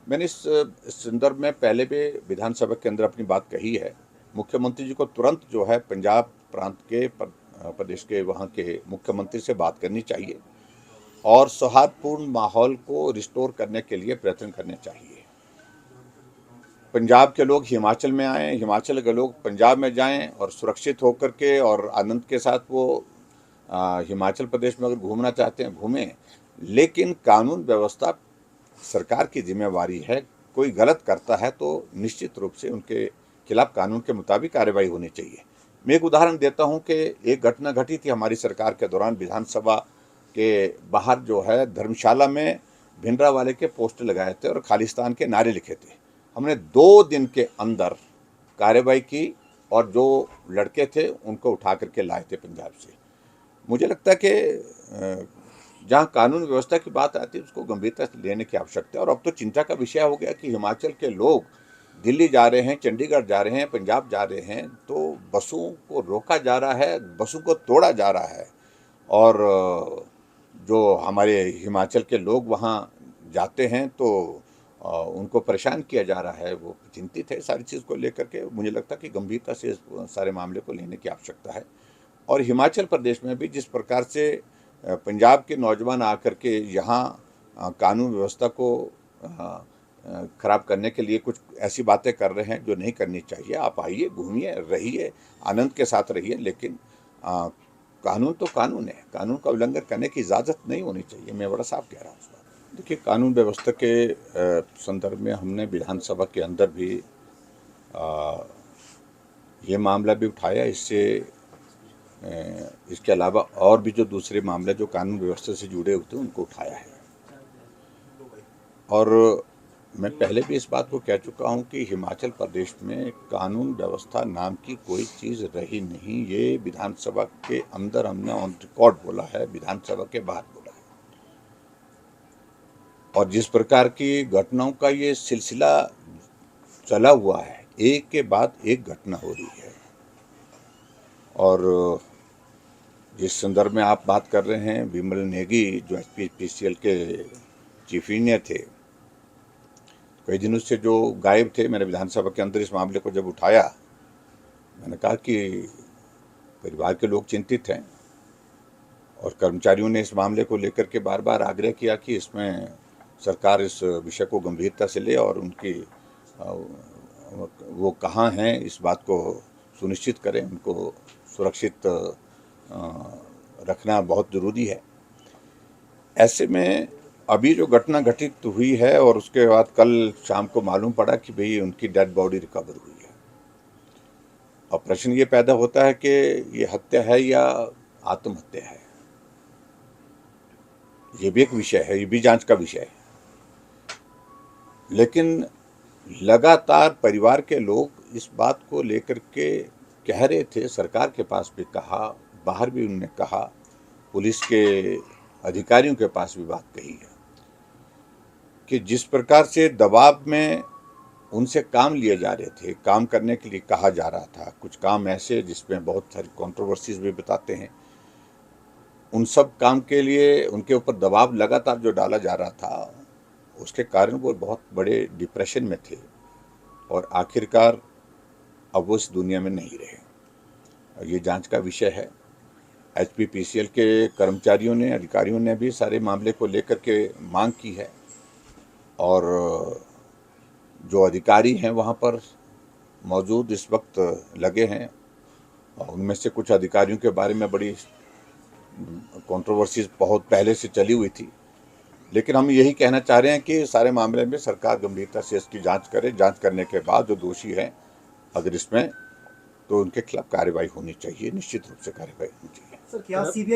मैंने इस संदर्भ में पहले भी विधानसभा के अंदर अपनी बात कही है। मुख्यमंत्री जी को तुरंत जो है पंजाब प्रांत के प्रदेश के वहाँ के मुख्यमंत्री से बात करनी चाहिए और सौहार्दपूर्ण माहौल को रिस्टोर करने के लिए प्रयत्न करने चाहिए। पंजाब के लोग हिमाचल में आएँ, हिमाचल के लोग पंजाब में जाएं और सुरक्षित होकर के और आनंद के साथ वो हिमाचल प्रदेश में अगर घूमना चाहते हैं घूमें, लेकिन कानून व्यवस्था सरकार की जिम्मेवारी है। कोई गलत करता है तो निश्चित रूप से उनके खिलाफ कानून के मुताबिक कार्रवाई होनी चाहिए। मैं एक उदाहरण देता हूं कि एक घटना घटी थी हमारी सरकार के दौरान। विधानसभा के बाहर जो है धर्मशाला में भिंडरावाले के पोस्टर लगाए थे और खालिस्तान के नारे लिखे थे। हमने 2 दिन के अंदर कार्रवाई की और जो लड़के थे उनको उठा करके लाए थे पंजाब से। मुझे लगता है कि जहाँ कानून व्यवस्था की बात आती है उसको गंभीरता से लेने की आवश्यकता है। और अब तो चिंता का विषय हो गया कि हिमाचल के लोग दिल्ली जा रहे हैं, चंडीगढ़ जा रहे हैं, पंजाब जा रहे हैं, तो बसों को रोका जा रहा है, बसों को तोड़ा जा रहा है और जो हमारे हिमाचल के लोग वहाँ जाते हैं तो उनको परेशान किया जा रहा है। वो चिंतित है सारी चीज़ को लेकर के। मुझे लगता है कि गंभीरता से इस सारे मामले को लेने की आवश्यकता है। और हिमाचल प्रदेश में भी जिस प्रकार से पंजाब के नौजवान आकर के यहाँ कानून व्यवस्था को खराब करने के लिए कुछ ऐसी बातें कर रहे हैं जो नहीं करनी चाहिए। आप आइए, घूमिए, रहिए, आनंद के साथ रहिए, लेकिन कानून तो कानून है। कानून का उल्लंघन करने की इजाज़त नहीं होनी चाहिए। मैं बड़ा साफ कह रहा हूँ इस बात। देखिए, कानून व्यवस्था के संदर्भ में हमने विधानसभा के अंदर भी ये मामला भी उठाया। इसके अलावा और भी जो दूसरे मामले जो कानून व्यवस्था से जुड़े होते हैं उनको उठाया है। और मैं पहले भी इस बात को कह चुका हूं कि हिमाचल प्रदेश में कानून व्यवस्था नाम की कोई चीज़ रही नहीं। ये विधानसभा के अंदर हमने ऑन रिकॉर्ड बोला है, विधानसभा के बाहर बोला है। और जिस प्रकार की घटनाओं का ये सिलसिला चला हुआ है, एक के बाद एक घटना हो रही है। और जिस संदर्भ में आप बात कर रहे हैं, विमल नेगी जो एचपीसीएल के चीफ इंजीनियर थे, कई दिनों से जो गायब थे, मैंने विधानसभा के अंदर इस मामले को जब उठाया, मैंने कहा कि परिवार के लोग चिंतित हैं और कर्मचारियों ने इस मामले को लेकर के बार बार आग्रह किया कि इसमें सरकार इस विषय को गंभीरता से ले और उनकी वो कहाँ हैं इस बात को सुनिश्चित करें, उनको सुरक्षित रखना बहुत ज़रूरी है। ऐसे में अभी जो घटना घटित हुई है और उसके बाद कल शाम को मालूम पड़ा कि भाई उनकी डेड बॉडी रिकवर हुई है। और प्रश्न ये पैदा होता है कि ये हत्या है या आत्महत्या है। ये भी एक विषय है, ये भी जांच का विषय है। लेकिन लगातार परिवार के लोग इस बात को लेकर के कह रहे थे, सरकार के पास भी कहा, बाहर भी उन्होंने कहा, पुलिस के अधिकारियों के पास भी बात कही है कि जिस प्रकार से दबाव में उनसे काम लिए जा रहे थे, काम करने के लिए कहा जा रहा था, कुछ काम ऐसे जिसमें बहुत सारी कंट्रोवर्सीज भी बताते हैं, उन सब काम के लिए उनके ऊपर दबाव लगातार जो डाला जा रहा था, उसके कारण वो बहुत बड़े डिप्रेशन में थे और आखिरकार अब वो इस दुनिया में नहीं रहे। ये जांच का विषय है। एचपीसीएल के कर्मचारियों ने, अधिकारियों ने भी सारे मामले को लेकर के मांग की है और जो अधिकारी हैं वहाँ पर मौजूद इस वक्त लगे हैं और उनमें से कुछ अधिकारियों के बारे में बड़ी कंट्रोवर्सीज बहुत पहले से चली हुई थी। लेकिन हम यही कहना चाह रहे हैं कि सारे मामले में सरकार गंभीरता से इसकी जांच करे। जांच करने के बाद जो दोषी हैं अगर इसमें, तो उनके खिलाफ कार्रवाई होनी चाहिए, निश्चित रूप से कार्रवाई होनी चाहिए। सर, क्या सीबीआई